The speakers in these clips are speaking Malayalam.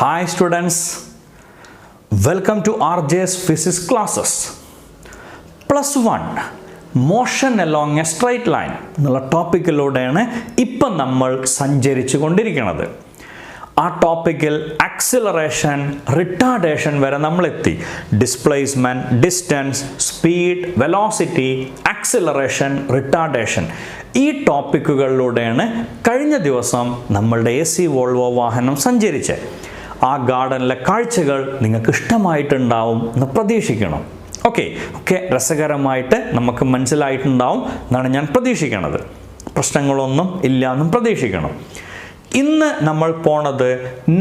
Hi students, welcome to RJ's physics classes. Plus 1 motion along a straight line എന്നുള്ള ടോപ്പിക്കിലൂടെയാണ് ഇപ്പം നമ്മൾ സഞ്ചരിച്ചു കൊണ്ടിരിക്കുന്നത്. ആ ടോപ്പിക്കിൽ ആക്സിലറേഷൻ, റിട്ടാർഡേഷൻ വരെ നമ്മളെത്തി. Displacement, distance, speed, velocity, acceleration, retardation, ഈ ടോപ്പിക്കുകളിലൂടെയാണ് കഴിഞ്ഞ ദിവസം നമ്മളുടെ AC വോൾവോ വാഹനം സഞ്ചരിച്ചത്. ആ ഗാർഡനിലെ കാഴ്ചകൾ നിങ്ങൾക്ക് ഇഷ്ടമായിട്ടുണ്ടാവും എന്ന് പ്രതീക്ഷിക്കണം. ഓക്കെ, രസകരമായിട്ട് നമുക്ക് മനസ്സിലായിട്ടുണ്ടാവും എന്നാണ് ഞാൻ പ്രതീക്ഷിക്കുന്നത്. പ്രശ്നങ്ങളൊന്നും ഇല്ല എന്നും പ്രതീക്ഷിക്കണം. ഇന്ന് നമ്മൾ പോണത്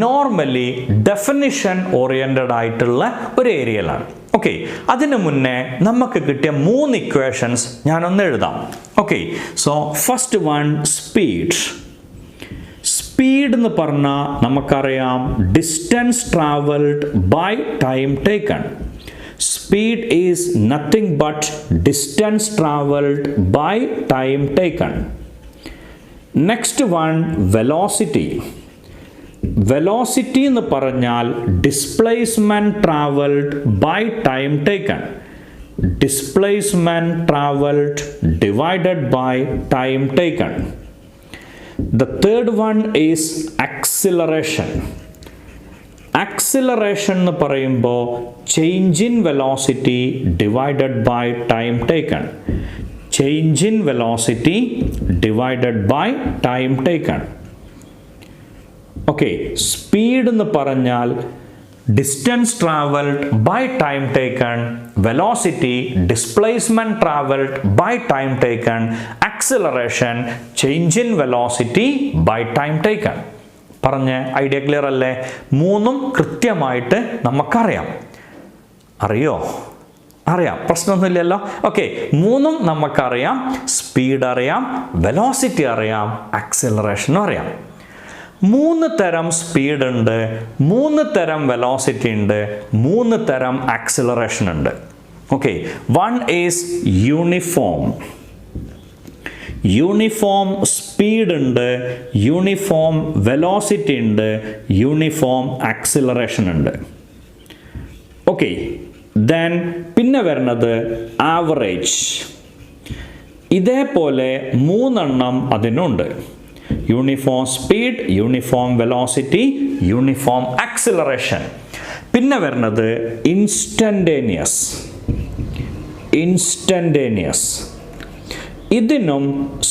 നോർമലി ഡെഫിനിഷൻ ഓറിയൻറ്റഡ് ആയിട്ടുള്ള ഒരു ഏരിയയിലാണ്. ഓക്കെ, അതിനു മുന്നേ നമുക്ക് കിട്ടിയ 3 ഇക്വേഷൻസ് ഞാനൊന്ന് എഴുതാം. Okay, so first one speed. Speed എന്ന് പറഞ്ഞാൽ നമുക്കറിയാം distance travelled by time taken. Speed is nothing but distance traveled by time taken. Next one, velocity. Velocity എന്ന് പറഞ്ഞാൽ displacement traveled by time taken. Displacement traveled divided by time taken. The third one is acceleration. Acceleration എന്ന് പറയുമ്പോൾ change in velocity divided by time taken. Change in velocity divided by time taken. Okay, speed എന്ന് പറഞ്ഞാൽ distance travelled by time taken, velocity displacement travelled by time taken, acceleration change in velocity by time taken. പറഞ്ഞ ഐഡിയ ക്ലിയർ അല്ലേ? 3ഉം കൃത്യമായിട്ട് നമുക്കറിയാം. അറിയാം, പ്രശ്നമൊന്നുമില്ലല്ലോ. ഓക്കെ, 3ഉം നമുക്കറിയാം. സ്പീഡ് അറിയാം, വെലോസിറ്റി അറിയാം, ആക്സിലറേഷനും അറിയാം. 3 തരം സ്പീഡ് ഉണ്ട്, 3 തരം വെലോസിറ്റി ഉണ്ട്, 3 തരം ആക്സിലറേഷൻ ഉണ്ട്. Okay, one is uniform. Uniform speed ഉണ്ട്, യൂണിഫോം വെലോസിറ്റി ഉണ്ട്, യൂണിഫോം ആക്സിലറേഷൻ ഉണ്ട്. ഓക്കെ, ദെൻ പിന്നെ വരുന്നത് ആവറേജ്. ഇതേപോലെ 3 എണ്ണം അതിനുണ്ട്. Uniform speed, uniform velocity, uniform acceleration. പിന്നെ വരുന്നത് ഇൻസ്റ്റന്റേനിയസ്. ഇതിനും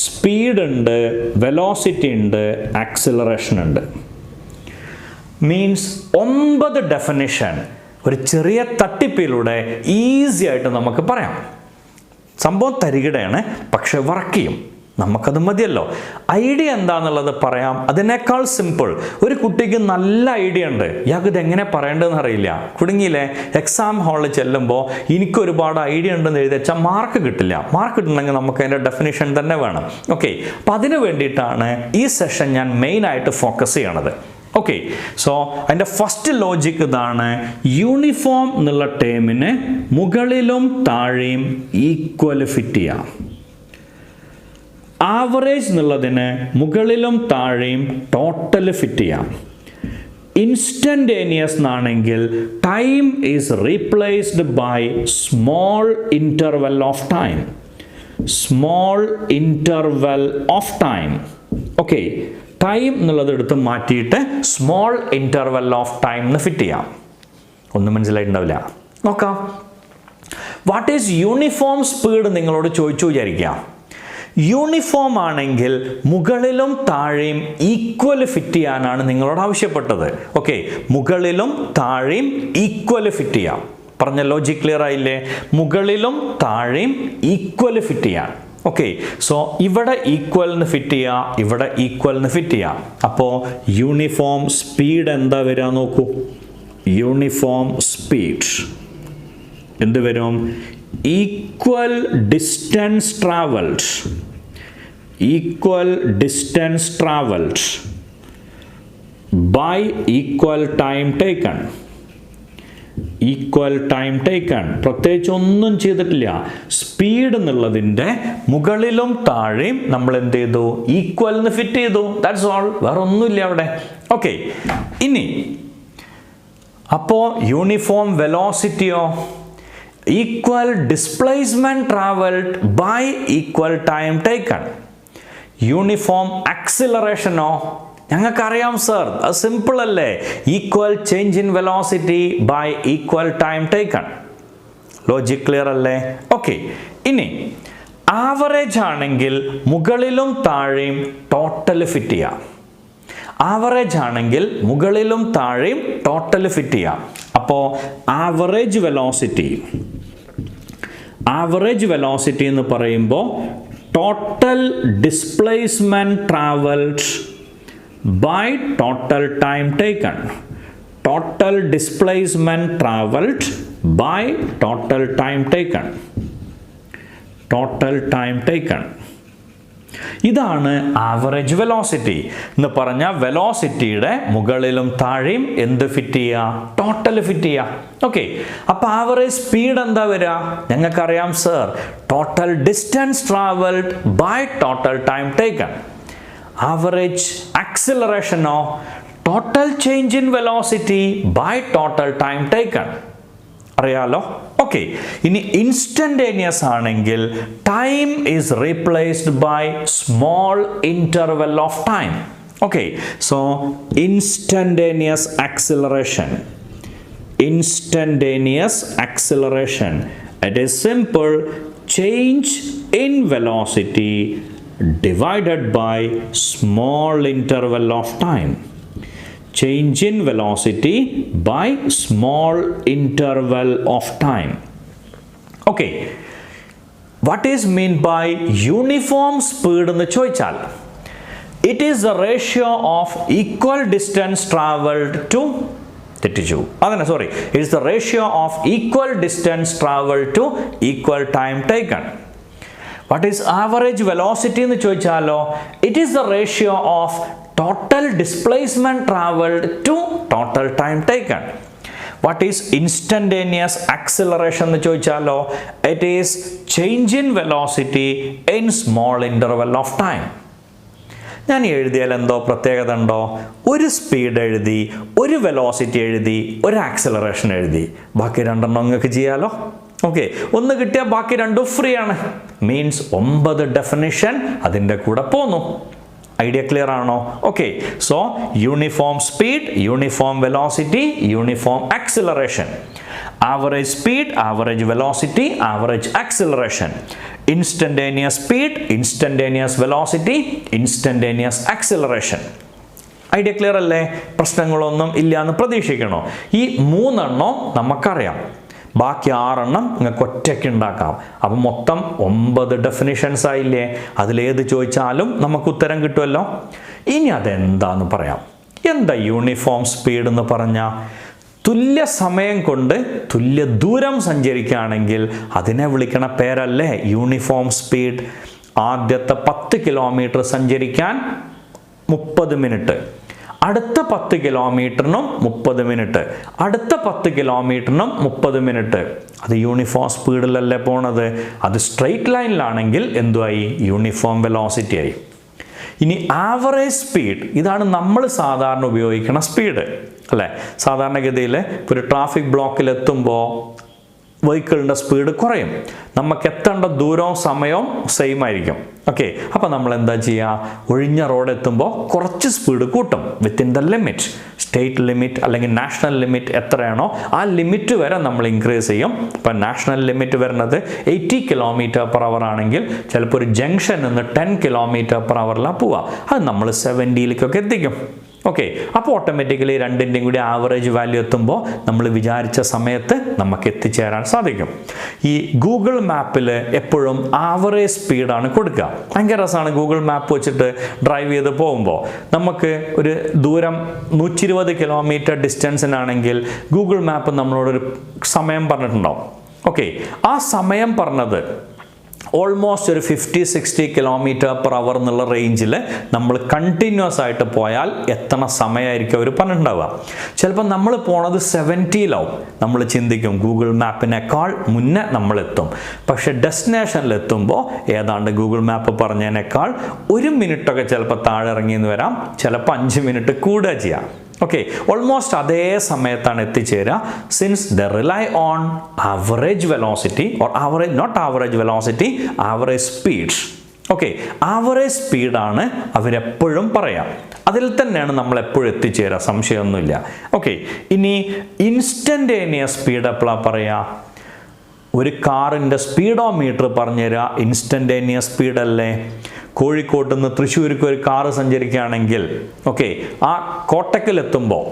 സ്പീഡ് ഉണ്ട്, വെലോസിറ്റി ഉണ്ട്, ആക്സിലറേഷൻ ഉണ്ട്. മീൻസ് 9 ഡെഫിനിഷൻ ഒരു ചെറിയ തട്ടിപ്പിലൂടെ ഈസി ആയിട്ട് നമുക്ക് പറയാം. സംഭവം തരികിടയാണ്, പക്ഷെ വർക്ക് ചെയ്യും. നമുക്കത് മതിയല്ലോ. ഐഡിയ എന്താണെന്നുള്ളത് പറയാം. അതിനേക്കാൾ സിമ്പിൾ, ഒരു കുട്ടിക്ക് നല്ല ഐഡിയ ഉണ്ട്, ഇയാൾക്ക് ഇതെങ്ങനെ പറയേണ്ടതെന്ന് അറിയില്ല, കുടുങ്ങിയില്ലേ? എക്സാം ഹാളിൽ ചെല്ലുമ്പോൾ എനിക്ക് ഒരുപാട് ഐഡിയ ഉണ്ടെന്ന് എഴുതി വെച്ചാൽ മാർക്ക് കിട്ടില്ല. മാർക്ക് കിട്ടണമെങ്കിൽ നമുക്ക് അതിൻ്റെ ഡെഫിനിഷൻ തന്നെ വേണം. ഓക്കെ, അപ്പം അതിന് വേണ്ടിയിട്ടാണ് ഈ സെഷൻ ഞാൻ മെയിനായിട്ട് ഫോക്കസ് ചെയ്യണത്. ഓക്കെ, സോ അതിൻ്റെ ഫസ്റ്റ് ലോജിക്ക് ഇതാണ്. യൂണിഫോം എന്നുള്ള ടേമിന് മുകളിലും താഴെയും ഈക്വൽ ഫിറ്റ് ചെയ്യാം. ആവറേജ് എന്നുള്ളതിന് മുകളിലും താഴെയും ടോട്ടൽ ഫിറ്റ് ചെയ്യാം. ഇൻസ്റ്റന്റേനിയസ് എന്നാണെങ്കിൽ time is replaced by small interval of time. Small interval of time. Okay, time എന്നുള്ളത് എടുത്ത് മാറ്റിയിട്ട് സ്മോൾ ഇൻ്റർവെൽ ഓഫ് ടൈം എന്ന് ഫിറ്റ് ചെയ്യാം. ഒന്നും മനസ്സിലായിട്ടുണ്ടാവില്ല. നോക്കാം. വാട്ട് ഈസ് യൂണിഫോം സ്പീഡ് നിങ്ങളോട് ചോദിച്ചു വിചാരിക്കാം. യൂണിഫോം ആണെങ്കിൽ മുകളിലും താഴെയും ഈക്വൽ ഫിറ്റ് ചെയ്യാനാണ് നിങ്ങളോട് ആവശ്യപ്പെട്ടത്. ഓക്കെ, മുകളിലും താഴെയും ഈക്വൽ ഫിറ്റ് ചെയ്യാം. പറഞ്ഞ ലോജിക് ക്ലിയർ ആയില്ലേ? മുകളിലും താഴെയും ഈക്വൽ ഫിറ്റ് ചെയ്യാം. ഓക്കെ, സോ ഇവിടെ ഈക്വലിന് ഫിറ്റ് ചെയ്യാം, ഇവിടെ ഈക്വലിന് ഫിറ്റ് ചെയ്യാം. അപ്പോൾ യൂണിഫോം സ്പീഡ് എന്താ വരിക നോക്കൂ. യൂണിഫോം സ്പീഡ് എന്ത് വരും? Equal distance travelled. Equal distance travelled by equal time taken. Equal time taken. പ്രത്യേകിച്ച് ഒന്നും ചെയ്തിട്ടില്ല. സ്പീഡ് എന്നുള്ളതിൻ്റെ മുകളിലും താഴെയും നമ്മൾ എന്ത് ചെയ്തു? ഈക്വലിന് ഫിറ്റ് ചെയ്തു. That's all. വേറെ ഒന്നുമില്ല അവിടെ. ഓക്കെ, ഇനി അപ്പോൾ യൂണിഫോം വെലോസിറ്റിയോ equal displacement travelled by equal time taken. Uniform ആക്സിലറേഷനോ ഞങ്ങൾക്കറിയാം സർ, അത് സിമ്പിൾ അല്ലേ, equal change in velocity by equal time taken. Logic clear അല്ലേ? ഓക്കെ, ഇനി ആവറേജ് ആണെങ്കിൽ മുകളിലും താഴെയും ടോട്ടൽ ഫിറ്റ് ചെയ്യാം. ആവറേജ് ആണെങ്കിൽ മുകളിലും താഴെയും ടോട്ടൽ ഫിറ്റ് ചെയ്യാം. അപ്പോൾ ആവറേജ് വെലോസിറ്റി എന്ന് പറയുമ്പോൾ total displacement travelled by total time taken. Total displacement travelled by total time taken. Total time taken. ഇതാണ് ആവറേജ് വെലോസിറ്റി എന്ന് പറഞ്ഞാൽ വെലോസിറ്റിയുടെ മുകളിലും താഴെയും എന്ത് ഫിറ്റ് ചെയ്യുക? ടോട്ടൽ ഫിറ്റ് ചെയ്യുക. ഓക്കെ, അപ്പോൾ ആവറേജ് സ്പീഡ് എന്താ വരിക? ഞങ്ങൾക്കറിയാം sir, total distance travelled by total time taken. Average ആക്സിലറേഷനോ total change in velocity by total time taken. അറിയാലോ? ഓക്കെ, ഇനി ഇൻസ്റ്റന്റേനിയസ് ആണെങ്കിൽ time is replaced by small interval of time. Okay, so instantaneous acceleration. It is simple change in velocity divided by small interval of time. Change in velocity by small interval of time. Okay, what is mean by uniform speed എന്ന് ചോദിച്ചാൽ it is the ratio of equal distance traveled to it is the ratio of equal distance traveled to equal time taken. What is average velocity എന്ന് ചോദിച്ചാലോ it is the ratio of total displacement traveled to total time taken. What is instantaneous acceleration എന്ന് ചോദിച്ചാലോ it is change in velocity in small interval of time. ഞാൻ എഴുതിയാൽ എന്തോ പ്രത്യേകത ഉണ്ടോ? ഒരു സ്പീഡ് എഴുതി, ഒരു വെലോസിറ്റി എഴുതി, ഒരു ആക്സിലറേഷൻ എഴുതി, ബാക്കി രണ്ടെണ്ണം നിങ്ങൾക്ക് ചെയ്യാലോ. ഓക്കെ, ഒന്ന് കിട്ടിയാൽ ബാക്കി രണ്ടും ഫ്രീ ആണ്. മീൻസ് 9 ഡെഫിനിഷൻ അതിൻ്റെ കൂടെ പോന്നു. ഐഡിയ ക്ലിയർ ആണോ? Okay, so uniform speed, uniform velocity, uniform acceleration. Average speed, average velocity, average acceleration. Instantaneous speed, instantaneous velocity, instantaneous acceleration. Idea clear അല്ലേ? പ്രശ്നങ്ങളൊന്നും ഇല്ല എന്ന് പ്രതീക്ഷിക്കണോ? ഈ 3 എണ്ണം നമുക്കറിയാം, ബാക്കി 6 എണ്ണം നിങ്ങൾക്ക് ഒറ്റയ്ക്ക് ഉണ്ടാക്കാം. അപ്പം മൊത്തം 9 ഡെഫിനിഷൻസ് ആയില്ലേ? അതിലേത് ചോദിച്ചാലും നമുക്ക് ഉത്തരം കിട്ടുമല്ലോ. ഇനി അതെന്താന്ന് പറയാം. എന്താ യൂണിഫോം സ്പീഡ് എന്ന് പറഞ്ഞാൽ? തുല്യ സമയം കൊണ്ട് തുല്യ ദൂരം സഞ്ചരിക്കുകയാണെങ്കിൽ അതിനെ വിളിക്കണ പേരല്ലേ യൂണിഫോം സ്പീഡ്. ആദ്യത്തെ 10 കിലോമീറ്റർ സഞ്ചരിക്കാൻ 30 മിനിറ്റ്, അടുത്ത 10 കിലോമീറ്ററിനും 30 മിനിറ്റ്, അടുത്ത 10 കിലോമീറ്ററിനും 30 മിനിറ്റ്. അത് യൂണിഫോം സ്പീഡിലല്ലേ പോണത്. അത് സ്ട്രെയിറ്റ് ലൈനിലാണെങ്കിൽ എന്തുമായി? യൂണിഫോം വെലോസിറ്റി ആയി. ഇനി ആവറേജ് സ്പീഡ്, ഇതാണ് നമ്മൾ സാധാരണ ഉപയോഗിക്കുന്ന സ്പീഡ് അല്ലേ. സാധാരണഗതിയിൽ ഒരു ട്രാഫിക് ബ്ലോക്കിൽ എത്തുമ്പോൾ വെഹിക്കിളിൻ്റെ സ്പീഡ് കുറയും, നമുക്ക് എത്തേണ്ട ദൂരവും സമയവും സെയിം ആയിരിക്കും. ഓക്കെ, അപ്പോൾ നമ്മൾ എന്താ ചെയ്യുക? ഒഴിഞ്ഞ റോഡ് എത്തുമ്പോൾ കുറച്ച് സ്പീഡ് കൂട്ടും within the limit. State limit അല്ലെങ്കിൽ നാഷണൽ ലിമിറ്റ് എത്രയാണോ ആ ലിമിറ്റ് വരെ നമ്മൾ ഇൻക്രീസ് ചെയ്യും. ഇപ്പം നാഷണൽ ലിമിറ്റ് വരുന്നത് 80 km/h ആണെങ്കിൽ ചിലപ്പോൾ ഒരു ജംഗ്ഷൻ നിന്ന് 10 km/h പോവുക. അത് നമ്മൾ 70-ലേക്കൊക്കെ എത്തിക്കും. ഓക്കെ, അപ്പോൾ ഓട്ടോമാറ്റിക്കലി രണ്ടിൻ്റെയും കൂടി ആവറേജ് വാല്യൂ എത്തുമ്പോൾ നമ്മൾ വിചാരിച്ച സമയത്ത് നമുക്ക് എത്തിച്ചേരാൻ സാധിക്കും. ഈ ഗൂഗിൾ മാപ്പിൽ എപ്പോഴും ആവറേജ് സ്പീഡാണ് കൊടുക്കുക. ഭയങ്കര രസമാണ്. ഗൂഗിൾ മാപ്പ് വെച്ചിട്ട് ഡ്രൈവ് ചെയ്ത് പോകുമ്പോൾ നമുക്ക് ഒരു ദൂരം 120 കിലോമീറ്റർ ഡിസ്റ്റൻസിനാണെങ്കിൽ ഗൂഗിൾ മാപ്പ് നമ്മളോടൊരു സമയം പറഞ്ഞിട്ടുണ്ടാവും. ഓക്കെ, ആ സമയം പറഞ്ഞത് ഓൾമോസ്റ്റ് ഒരു 50-60 km/h എന്നുള്ള റേഞ്ചിൽ നമ്മൾ കണ്ടിന്യൂസ് ആയിട്ട് പോയാൽ എത്തണ സമയമായിരിക്കും അവർ പറഞ്ഞിട്ടുണ്ടാവുക. ചിലപ്പോൾ നമ്മൾ പോണത് 70-ലാവും. നമ്മൾ ചിന്തിക്കും ഗൂഗിൾ മാപ്പിനേക്കാൾ മുന്നേ നമ്മളെത്തും. പക്ഷെ ഡെസ്റ്റിനേഷനിലെത്തുമ്പോൾ ഏതാണ്ട് ഗൂഗിൾ മാപ്പ് പറഞ്ഞതിനേക്കാൾ 1 മിനിറ്റൊക്കെ ചിലപ്പോൾ താഴെ ഇറങ്ങിയെന്ന് വരാം, ചിലപ്പോൾ 5 മിനിറ്റ് കൂടുക ചെയ്യാം. ഓക്കെ, ഓൾമോസ്റ്റ് അതേ സമയത്താണ് എത്തിച്ചേരുക. Since the rely on average velocity or average not average velocity, average speed. Okay, average സ്പീഡാണ് അവരെപ്പോഴും പറയാം. അതിൽ തന്നെയാണ് നമ്മൾ എപ്പോഴും എത്തിച്ചേരുക, സംശയമൊന്നുമില്ല. ഓക്കെ, ഇനി ഇൻസ്റ്റൻറ്റേനിയസ് സ്പീഡ് എപ്പോഴാണ് പറയുക? ഒരു കാറിൻ്റെ സ്പീഡോമീറ്റർ പറഞ്ഞുതരിക ഇൻസ്റ്റൻറ്റേനിയസ് സ്പീഡല്ലേ? കോഴിക്കോട്ട് നിന്ന് തൃശ്ശൂർക്ക് ഒരു കാറ് സഞ്ചരിക്കുകയാണെങ്കിൽ ഓക്കെ, ആ കോട്ടക്കലെത്തുമ്പോൾ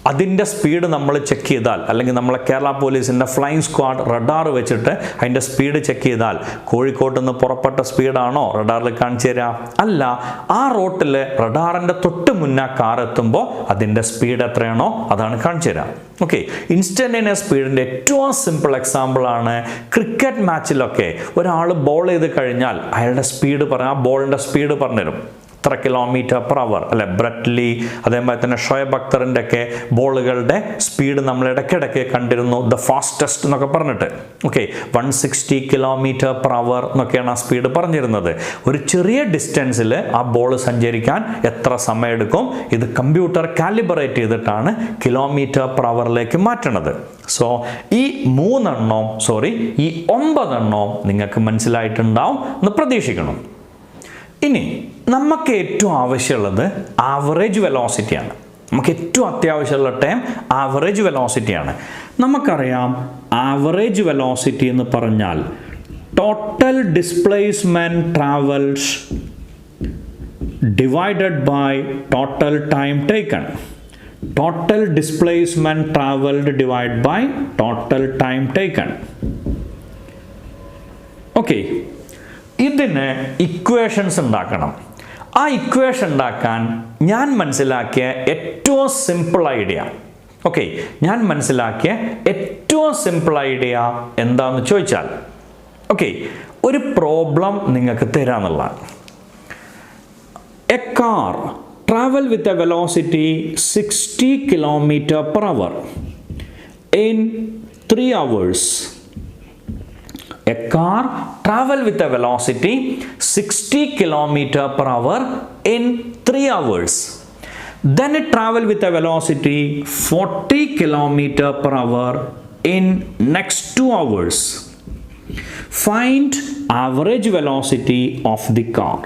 അതിൻ്റെ സ്പീഡ് നമ്മൾ ചെക്ക് ചെയ്താൽ, അല്ലെങ്കിൽ നമ്മളെ കേരള പോലീസിൻ്റെ ഫ്ലൈയിങ് സ്ക്വാഡ് റഡാർ വെച്ചിട്ട് അതിൻ്റെ സ്പീഡ് ചെക്ക് ചെയ്താൽ കോഴിക്കോട്ട് നിന്ന് പുറപ്പെട്ട സ്പീഡാണോ റഡാറിൽ കാണിച്ചു തരിക? അല്ല, ആ റോട്ടിൽ റഡാറിൻ്റെ തൊട്ട് മുന്നേ കാർ എത്തുമ്പോൾ അതിൻ്റെ സ്പീഡ് എത്രയാണോ അതാണ് കാണിച്ചു തരിക. ഓക്കെ, ഇൻസ്റ്റൻറ്റേനിയസ് സ്പീഡിൻ്റെ ഏറ്റവും സിമ്പിൾ എക്സാമ്പിളാണ് ക്രിക്കറ്റ് മാച്ചിലൊക്കെ ഒരാൾ ബോൾ ചെയ്ത് കഴിഞ്ഞാൽ അയാളുടെ സ്പീഡ് ആ ബോളിൻ്റെ സ്പീഡ് പറഞ്ഞുതരും. എത്ര km/h അല്ലെ? ബ്രെറ്റ്ലി അതേപോലെ തന്നെ ഷോയബ് അക്തറിൻ്റെ ഒക്കെ ബോളുകളുടെ സ്പീഡ് നമ്മൾ ഇടയ്ക്കിടയ്ക്ക് കണ്ടിരുന്നു, ദ ഫാസ്റ്റസ്റ്റ് എന്നൊക്കെ പറഞ്ഞിട്ട്. ഓക്കെ, 160 km/h എന്നൊക്കെയാണ് ആ സ്പീഡ് പറഞ്ഞിരുന്നത്. ഒരു ചെറിയ ഡിസ്റ്റൻസിൽ ആ ബോൾ സഞ്ചരിക്കാൻ എത്ര സമയമെടുക്കും? ഇത് കമ്പ്യൂട്ടർ കാലിബ്രേറ്റ് ചെയ്തിട്ടാണ് km/h മാറ്റണത്. സോ ഈ 9 നിങ്ങൾക്ക് മനസ്സിലായിട്ടുണ്ടാവും എന്ന് പ്രതീക്ഷിക്കണം. ഇനി നമുക്ക് ഏറ്റവും ആവശ്യമുള്ളത് ആവറേജ് വെലോസിറ്റിയാണ്. നമുക്ക് ഏറ്റവും അത്യാവശ്യമുള്ള ടൈം ആവറേജ് വെലോസിറ്റിയാണ്. നമുക്കറിയാം ആവറേജ് വെലോസിറ്റി എന്ന് പറഞ്ഞാൽ total displacement travels divided by total time taken. Total displacement travelled divide by total time taken. Okay, ഇതിന് ഇക്വേഷൻസ് ഉണ്ടാക്കണം. ആ ഇക്വേഷൻ ഉണ്ടാക്കാൻ ഞാൻ മനസ്സിലാക്കിയ ഏറ്റവും സിമ്പിൾ ഐഡിയ എന്താണെന്ന് ചോദിച്ചാൽ ഓക്കെ, ഒരു പ്രോബ്ലം നിങ്ങൾക്ക് തരാന്നുള്ളതാണ്. A car travel with a velocity 60 km/h in 3 hours. A car travel with a velocity 60 km/h in 3 hours. Then it travel with a velocity 40 km/h in next 2 hours. Find average velocity of the car.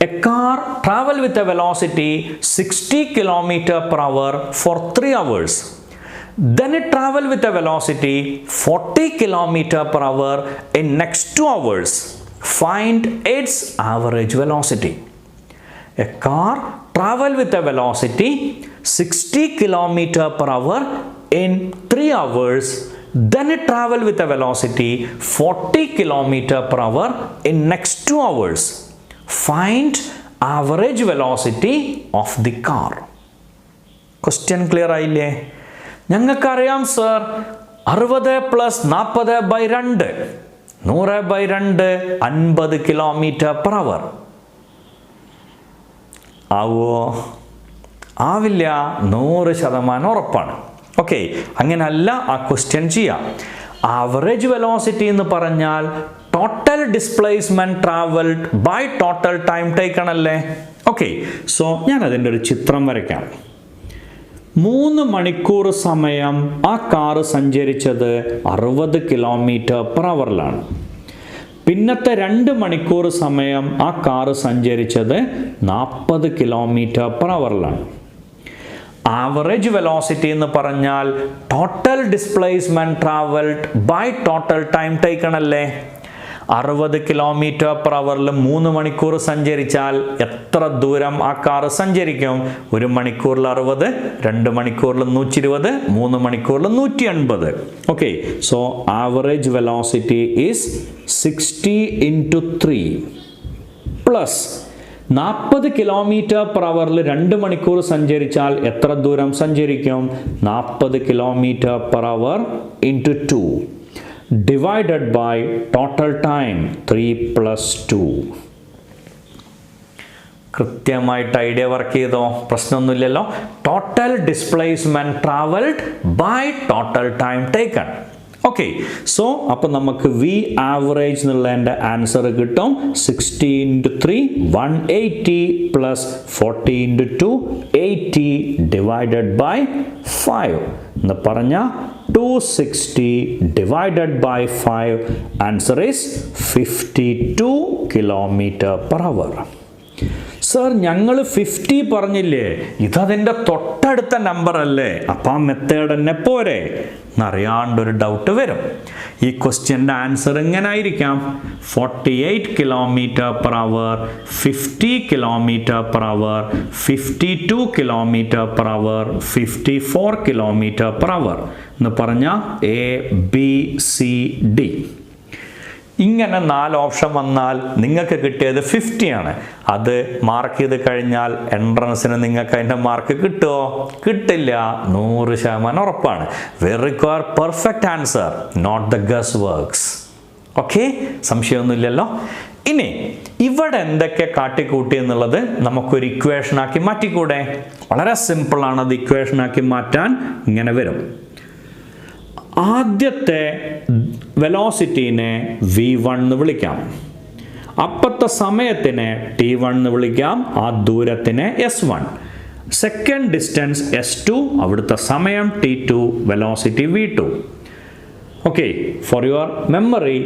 A car travel with a velocity 60 km/h for 3 hours. Then it travel with a velocity 40 km/h in next 2 hours. Find its average velocity. A car travel with a velocity 60 km/h in 3 hours. Then it travel with a velocity 40 km/h in next 2 hours. Find average velocity of the car. Question clear ആയില്ലേ? ഞങ്ങൾക്കറിയാം സർ 60 + 40/2 100/2 50 km/h. ആവോ? ആവില്ല, 100% ഉറപ്പാണ്. ഓക്കെ, അങ്ങനല്ല ആ ക്വസ്റ്റ്യൻ ചെയ്യാം. ആവറേജ് വെലോസിറ്റി എന്ന് പറഞ്ഞാൽ total displacement travelled by total time taken അല്ലേ? ഓക്കെ, സോ ഞാൻ അതിൻ്റെ ഒരു ചിത്രം വരയ്ക്കാം. 3 മണിക്കൂർ സമയം ആ കാറ് സഞ്ചരിച്ചത് 60 km/h. പിന്നത്തെ 2 മണിക്കൂർ സമയം ആ കാറ് സഞ്ചരിച്ചത് 40 km/h. ആവറേജ് വെലോസിറ്റി എന്ന് പറഞ്ഞാൽ total displacement travelled by total time taken അല്ലേ? 60 km/h 3 മണിക്കൂർ സഞ്ചരിച്ചാൽ എത്ര ദൂരം ആ കാറ് സഞ്ചരിക്കും? 1 മണിക്കൂറിൽ 60, 2 മണിക്കൂറിൽ 120, 3 മണിക്കൂറിൽ 180. Okay, so average velocity is 60 × 3 plus 40 km/h 2 മണിക്കൂർ സഞ്ചരിച്ചാൽ എത്ര ദൂരം സഞ്ചരിക്കും? 40 km/h × 2 divided by total time 3 + 2. കൃത്യമായിട്ട് ഐഡിയ വർക്ക് ചെയ്തോ? പ്രശ്നമൊന്നുമില്ലല്ലോ. Total displacement travelled by total time taken. Okay, so അപ്പോൾ നമുക്ക് വി ആവറേജ് എന്നുള്ളതിൻ്റെ ആൻസർ കിട്ടും 60 into 3 180 plus 40 into 2 80 divided by 5 എന്ന് പറഞ്ഞാൽ 260 divided by 5 answer is 52 km/h. Sir ഞങ്ങൾ 50 പറഞ്ഞില്ലേ, ഇതതിൻ്റെ തൊട്ടടുത്ത നമ്പർ അല്ലേ, അപ്പം ആ മെത്തേഡ് തന്നെ പോരെ എന്നറിയാണ്ടൊരു ഡൗട്ട് വരും. ഈ ക്വസ്റ്റ്യൻ്റെ ആൻസർ എങ്ങനെ ആയിരിക്കാം? 48 km/h, 50 km/h, 52 km/h, 54 km/h എന്ന് പറഞ്ഞാൽ ABCD. ഇങ്ങനെ 4 ഓപ്ഷൻ വന്നാൽ നിങ്ങൾക്ക് കിട്ടിയത് 50 ആണ്. അത് മാർക്ക് ചെയ്ത് കഴിഞ്ഞാൽ എൻട്രൻസിന് നിങ്ങൾക്ക് അതിൻ്റെ മാർക്ക് കിട്ടുമോ? കിട്ടില്ല, 100% ഉറപ്പാണ്. We require perfect answer, not the guess works. Okay, സംശയമൊന്നുമില്ലല്ലോ. ഇനി ഇവിടെ എന്തൊക്കെ കാട്ടിക്കൂട്ടി എന്നുള്ളത് നമുക്കൊരു ഇക്വേഷനാക്കി മാറ്റിക്കൂടെ? വളരെ സിമ്പിളാണ്. അത് ഇക്വേഷനാക്കി മാറ്റാൻ ഇങ്ങനെ വരും. ആദ്യത്തെ വെലോസിറ്റീനെ v1 എന്ന് വിളിക്കാം, അപ്പത്തെ സമയത്തിനെ t1 എന്ന് വിളിക്കാം, ആ ദൂരത്തിനെ s1. സെക്കൻഡ് ഡിസ്റ്റൻസ് s2, അവിടുത്തെ സമയം t2, velocity v2. Okay, for your memory,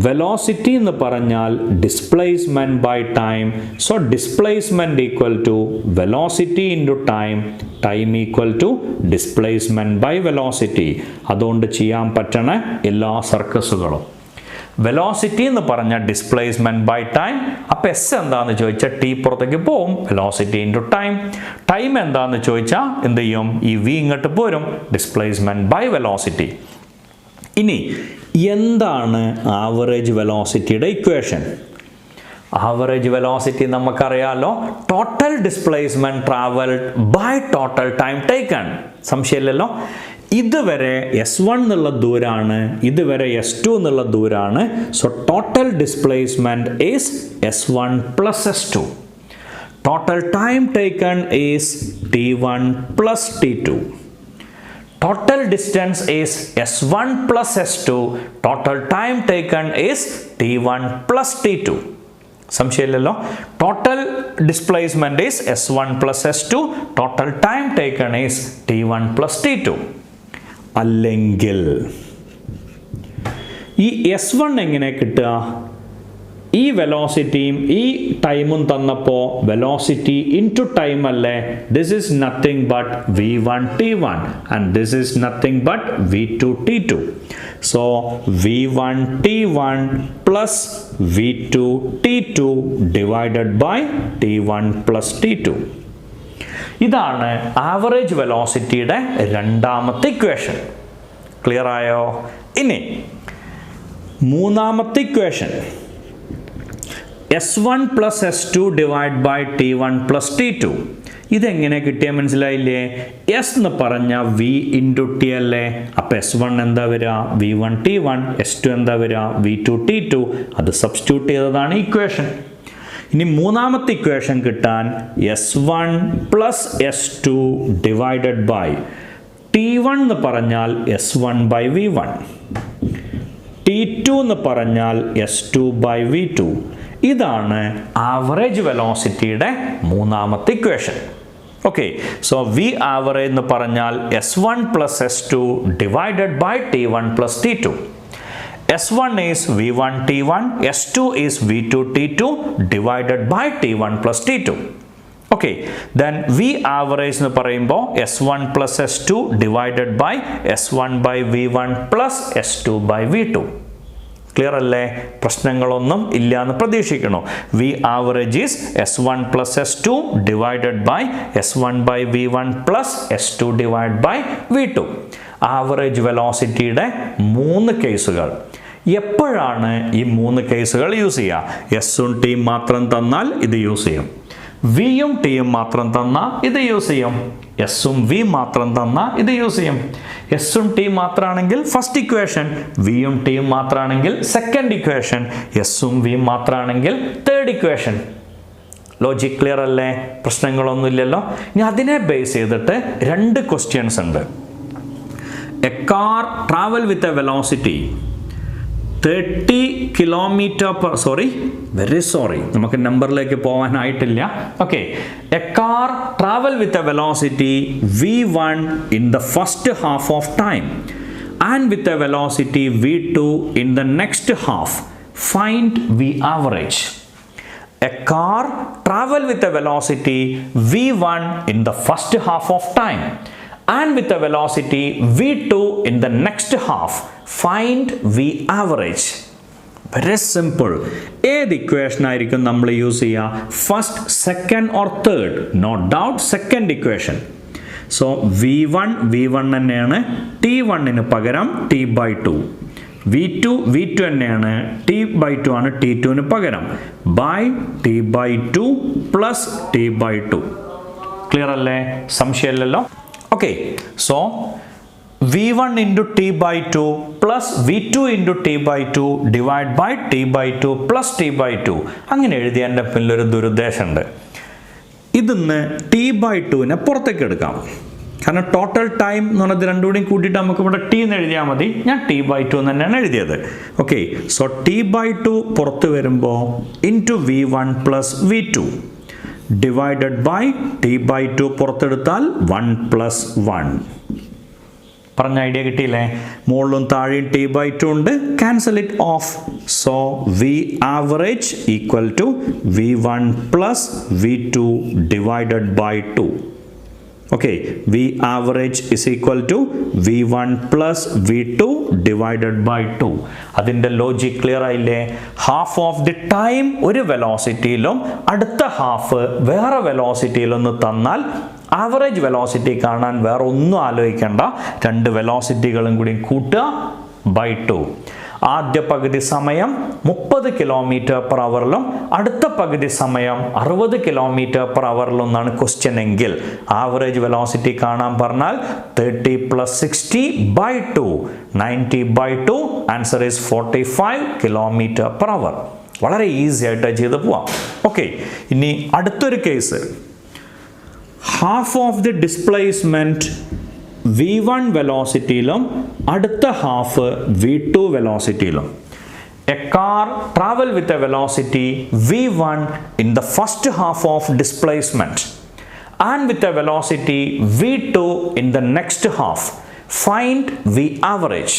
velocity എന്ന് പറഞ്ഞാൽ displacement by time. So displacement equal to velocity into time, time equal to displacement by velocity. അതുകൊണ്ട് ചെയ്യാൻ പറ്റണ എല്ലാ സർക്കസുകളും. വെലോസിറ്റി എന്ന് പറഞ്ഞാൽ ഡിസ്പ്ലേസ്മെൻറ്റ് ബൈ ടൈം. അപ്പോൾ എസ് എന്താണെന്ന് ചോദിച്ചാൽ ടി പുറത്തേക്ക് പോവും, വെലോസിറ്റി ഇൻറ്റു ടൈം. ടൈം എന്താണെന്ന് ചോദിച്ചാൽ എന്ത് ചെയ്യും? ഈ വി ഇങ്ങോട്ട് പോരും, ഡിസ്പ്ലേസ്മെൻറ്റ് ബൈ വെലോസിറ്റി. ഇനി എന്താണ് ആവറേജ് വെലോസിറ്റിയുടെ ഇക്വേഷൻ? ആവറേജ് വെലോസിറ്റി നമുക്കറിയാലോ, total displacement travelled by total time taken. സംശയമില്ലല്ലോ. ഇതുവരെ S1 എന്നുള്ള ദൂരമാണ്, ഇതുവരെ S2 എന്നുള്ള ദൂരമാണ്. So total displacement is S1 plus S2. Total time taken is T1 plus T2. Total distance is S1 plus S2. Total time taken is T1 plus T2. സംശയമില്ലല്ലോ. Total displacement is S1 plus S2. Total time taken is T1 plus T2. അല്ലെങ്കിൽ ഈ S1 എങ്ങനെ കിട്ടുക? ഈ വെലോസിറ്റിയും ഈ ടൈമും തന്നപ്പോൾ വെലോസിറ്റി ഇൻറ്റു ടൈം അല്ലേ? This is nothing but v1 t1 and this is nothing but v2 t2. So v1 t1 plus v2 t2 divided by t1 plus t2. ഇതാണ് ആവറേജ് വെലോസിറ്റിയുടെ രണ്ടാമത്തെ ഇക്വേഷൻ. ക്ലിയർ ആയോ? ഇനി മൂന്നാമത്തെ equation, S1 plus S2 divided by T1 plus T2. ഇതെങ്ങനെ കിട്ടിയാൽ മനസ്സിലായില്ലേ? എസ് എന്ന് പറഞ്ഞാൽ V ഇൻറ്റു ടി അല്ലേ? അപ്പോൾ S1 എന്താ വരിക? V1 T1. S2 എന്താ വരിക? V2 T2. അത് സബ്സ്റ്റിറ്റ്യൂട്ട് ചെയ്തതാണ് ഇക്വേഷൻ. ഇനി മൂന്നാമത്തെ ഇക്വേഷൻ കിട്ടാൻ S1 plus S2 divided by T1 എന്ന് പറഞ്ഞാൽ S1 ബൈ V1, T2 എന്ന് പറഞ്ഞാൽ S2 ബൈ V2. ഇതാണ് ആവറേജ് വെലോസിറ്റിയുടെ മൂന്നാമത്തെ ഇക്വേഷൻ. ഓക്കെ, സോ വി ആവറേജ് എന്ന് പറഞ്ഞാൽ S1 plus S2 divided by T1 plus T2. S1 is V1 T1, S2 is V2 T2 divided by T1 plus T2. Okay, then V average എന്ന് പറയുമ്പോൾ S1 plus S2 divided by S1 by V1 plus S2 by V2. Clear അല്ലേ? പ്രശ്നങ്ങളൊന്നും ഇല്ല എന്ന് പ്രതീക്ഷിക്കുന്നു. V average is S1 plus S2 divided by S1 by V1 plus S2 divide by V2. Average വെലോസിറ്റിയുടെ 3 കേസുകൾ. എപ്പോഴാണ് ഈ 3 കേസുകൾ യൂസ് ചെയ്യുക? എസും ടിയും മാത്രം തന്നാൽ ഇത് യൂസ് ചെയ്യും, വിയും ടിയും മാത്രം തന്നാൽ ഇത് യൂസ് ചെയ്യും, എസും വി മാത്രം തന്നാൽ ഇത് യൂസ് ചെയ്യും. എസും ടി മാത്രമാണെങ്കിൽ ഫസ്റ്റ് ഇക്വേഷൻ, വിയും ടിയും മാത്രമാണെങ്കിൽ സെക്കൻഡ് ഇക്വേഷൻ, എസും വിയും മാത്രമാണെങ്കിൽ തേർഡ് ഇക്വേഷൻ. ലോജിക് ക്ലിയർ അല്ലേ? പ്രശ്നങ്ങളൊന്നുമില്ലല്ലോ. ഇനി അതിനെ ബേസ് ചെയ്തിട്ട് 2 ക്വസ്റ്റ്യൻസ് ഉണ്ട്. a car travel with a velocity 30 kilometer per നമുക്ക് നമ്പറിലേക്ക് പോകാനായിട്ടില്ല. Okay, a car travel with a velocity v1 in the first half of time and with a velocity v2 in the next half. Find v average. A car travel with a velocity v1 in the first half of time and with a velocity v2 in the next half. Find v average. Very simple. ഏത് ഇക്വേഷൻ ആയിരിക്കും നമ്മൾ യൂസ് ചെയ്യുക? First, second or third? No doubt second equation. So v1 തന്നെയാണ്, t1 പകരം t/2. v2 തന്നെയാണ്, t/2 ആണ് t2 പകരം, by t/2 plus t/2. Clear അല്ലേ? സംശയമില്ലല്ലോ. Okay, so v1 into t/2 plus v2 into t/2 divide by t/2 plus t/2. അങ്ങനെ എഴുതിയതിൻ്റെ പിന്നിലൊരു ദുരുദ്ദേശമുണ്ട്. ഇതിന്ന് t/2 പുറത്തേക്ക് എടുക്കാം. കാരണം ടോട്ടൽ ടൈം എന്ന് പറഞ്ഞത് രണ്ടും കൂടി കൂട്ടിയിട്ട് നമുക്ക് ഇവിടെ t എന്ന് എഴുതിയാൽ മതി. ഞാൻ t/2 തന്നെയാണ് എഴുതിയത്. ഓക്കെ, സോ t/2 പുറത്ത് വരുമ്പോൾ into v1 plus v2 divided by t/2 പുറത്തെടുത്താൽ 1 പ്ലസ് 1. പറഞ്ഞ ഐഡിയ കിട്ടിയില്ലേ? മുകളിലും താഴെയും t/2 ഉണ്ട്, cancel it off. So v average equal to v1 plus v2 divided by 2. Okay, v average is equal to v1 plus v2 divided by 2. അതിൻ്റെ ലോജിക് ക്ലിയർ ആയില്ലേ? ഹാഫ് ഓഫ് ദി ടൈം ഒരു വെലോസിറ്റിയിലും അടുത്ത ഹാഫ് വേറെ വെലോസിറ്റിയിലൊന്ന് തന്നാൽ ആവറേജ് വെലോസിറ്റി കാണാൻ വേറെ ഒന്നും ആലോചിക്കേണ്ട, രണ്ട് വെലോസിറ്റികളും കൂടി കൂട്ടുക by 2. ആദ്യ പകുതി സമയം 30 km/hലും അടുത്ത പകുതി സമയം 60 km/hലും എന്നാണ് ക്വസ്റ്റ്യൻ എങ്കിൽ ആവറേജ് വെലോസിറ്റി കാണാൻ പറഞ്ഞാൽ 30 + 60 by 2 90/2. Answer is 45 km/h. വളരെ ഈസി ആയിട്ട് ചെയ്ത് പോവാം. ഓക്കെ, ഇനി അടുത്തൊരു case. Half of the displacement v1 വെലോസിറ്റിയിലും അടുത്ത ഹാഫ് v2 വെലോസിറ്റിയിലും. A car travel with a velocity v1 in the first half of displacement and with a velocity v2 in the next half. Find v average.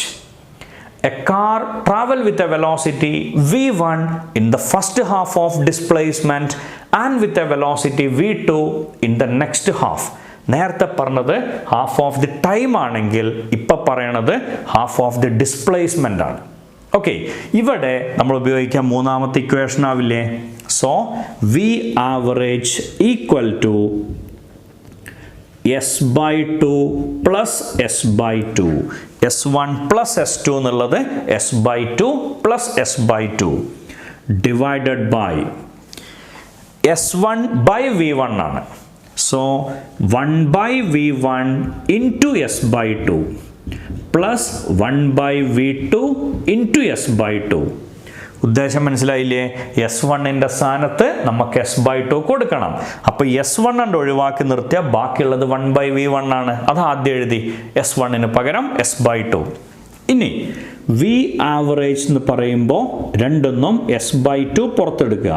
A car travel with a velocity v1 in the first half of displacement and with a velocity v2 in the next half. നേരത്തെ പറഞ്ഞത് ഹാഫ് ഓഫ് ദി ടൈം ആണെങ്കിൽ ഇപ്പം പറയണത് ഹാഫ് ഓഫ് ദി ഡിസ്പ്ലേസ്മെൻ്റ് ആണ്. ഓക്കെ, ഇവിടെ നമ്മൾ ഉപയോഗിക്കാൻ മൂന്നാമത്തെ ഇക്വേഷൻ ആവില്ലേ? So v average equal to s/2 plus s/2. s1 plus s2 എന്നുള്ളത് s/2 plus s/2 divided by s1 by v1 ആണ്. So 1 by v1 into s/2 plus 1 by v2 into s/2. ഉദ്ദേശം മനസ്സിലായില്ലേ? s1ൻ്റെ സ്ഥാനത്ത് നമുക്ക് s/2 കൊടുക്കണം. അപ്പോൾ s1 ഒഴിവാക്കി നിർത്തിയാൽ ബാക്കിയുള്ളത് 1 by v1 ആണ്. അത് ആദ്യം എഴുതി, s1 പകരം s/2. ഇനി v average എന്ന് പറയുമ്പോൾ രണ്ടൊന്നും s/2 പുറത്തെടുക്കുക.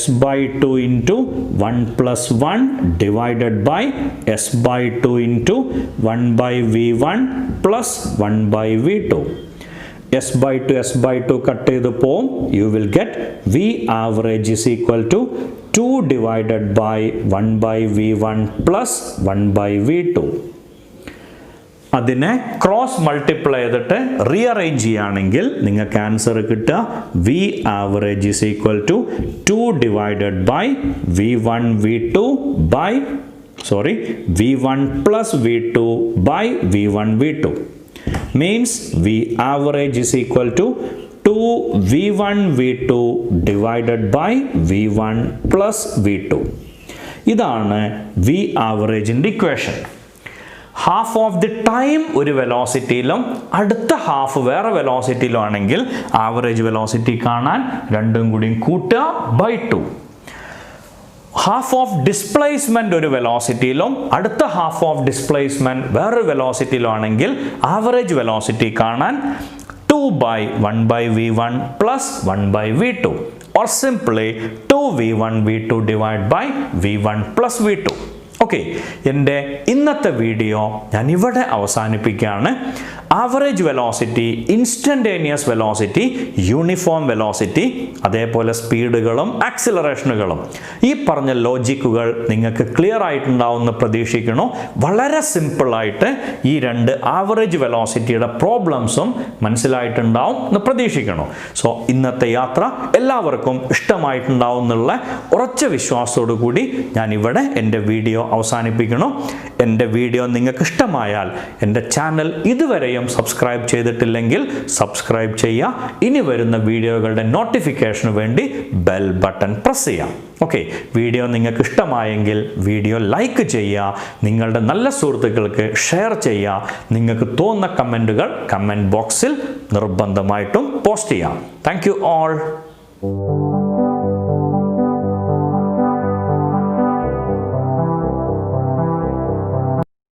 s/2 into 1 plus 1 divided by s/2 into 1 by v1 plus 1 by v2. s/2 cut ചെയ്ത് പോവും. You will get v average is equal to 2 divided by 1 by v1 plus 1 by v2. അതിനെ ക്രോസ് മൾട്ടിപ്ലൈ ചെയ്തിട്ട് റീഅറേഞ്ച് ചെയ്യുകയാണെങ്കിൽ നിങ്ങൾക്ക് ആൻസർ കിട്ടുക v average is equal to 2 divided by v1 plus v2 by v1 v2. Means v average is equal to 2 v1 v2 divided by v1 plus v2. ഇതാണ് v average-ൻ്റെ equation. Half of the time ഒരു വെലോസിറ്റിയിലും അടുത്ത ഹാഫ് വേറെ വെലോസിറ്റിയിലും ആണെങ്കിൽ ആവറേജ് വെലോസിറ്റി കാണാൻ രണ്ടും കൂടി കൂട്ടുക by 2. ഹാഫ് ഓഫ് ഡിസ്പ്ലേസ്മെന്റ് ഒരു വെലോസിറ്റിയിലും അടുത്ത ഹാഫ് ഓഫ് ഡിസ്പ്ലേസ്മെന്റ് വേറൊരു വെലോസിറ്റിയിലും ആണെങ്കിൽ ആവറേജ് വെലോസിറ്റി കാണാൻ 2/1/v1 plus 1/v2 or simply 2v1v2 divided by v1 plus v2. Okay, എൻ്റെ ഇന്നത്തെ വീഡിയോ ഞാൻ ഇവിടെ അവസാനിപ്പിക്കുകയാണ്. Average velocity, instantaneous velocity, uniform velocity, അതേപോലെ സ്പീഡുകളും ആക്സിലറേഷനുകളും, ഈ പറഞ്ഞ ലോജിക്കുകൾ നിങ്ങൾക്ക് ക്ലിയർ ആയിട്ടുണ്ടാവുമെന്ന് പ്രതീക്ഷിക്കുന്നു. വളരെ സിമ്പിളായിട്ട് ഈ രണ്ട് ആവറേജ് വെലോസിറ്റിയുടെ പ്രോബ്ലംസും മനസ്സിലായിട്ടുണ്ടാവും എന്ന് പ്രതീക്ഷിക്കുന്നു. സോ ഇന്നത്തെ യാത്ര എല്ലാവർക്കും ഇഷ്ടമായിട്ടുണ്ടാവും എന്നുള്ള ഉറച്ച വിശ്വാസത്തോടു കൂടി ഞാൻ ഇവിടെ എൻ്റെ വീഡിയോ അവസാനിപ്പിക്കുന്നു. എൻ്റെ വീഡിയോ നിങ്ങൾക്ക് ഇഷ്ടമായാൽ എൻ്റെ ചാനൽ ഇതുവരെയും സബ്സ്ക്രൈബ് ചെയ്തിട്ടില്ലെങ്കിൽ സബ്സ്ക്രൈബ് ചെയ്യുക. ഇനി വരുന്ന വീഡിയോകളുടെ നോട്ടിഫിക്കേഷന് വേണ്ടി ബെൽ ബട്ടൺ പ്രസ് ചെയ്യാം. ഓക്കെ, വീഡിയോ നിങ്ങൾക്ക് ഇഷ്ടമായെങ്കിൽ വീഡിയോ ലൈക്ക് ചെയ്യുക, നിങ്ങളുടെ നല്ല സുഹൃത്തുക്കൾക്ക് ഷെയർ ചെയ്യുക, നിങ്ങൾക്ക് തോന്നുന്ന കമൻറ്റുകൾ കമൻറ്റ് ബോക്സിൽ നിർബന്ധമായിട്ടും പോസ്റ്റ് ചെയ്യാം. Thank you all.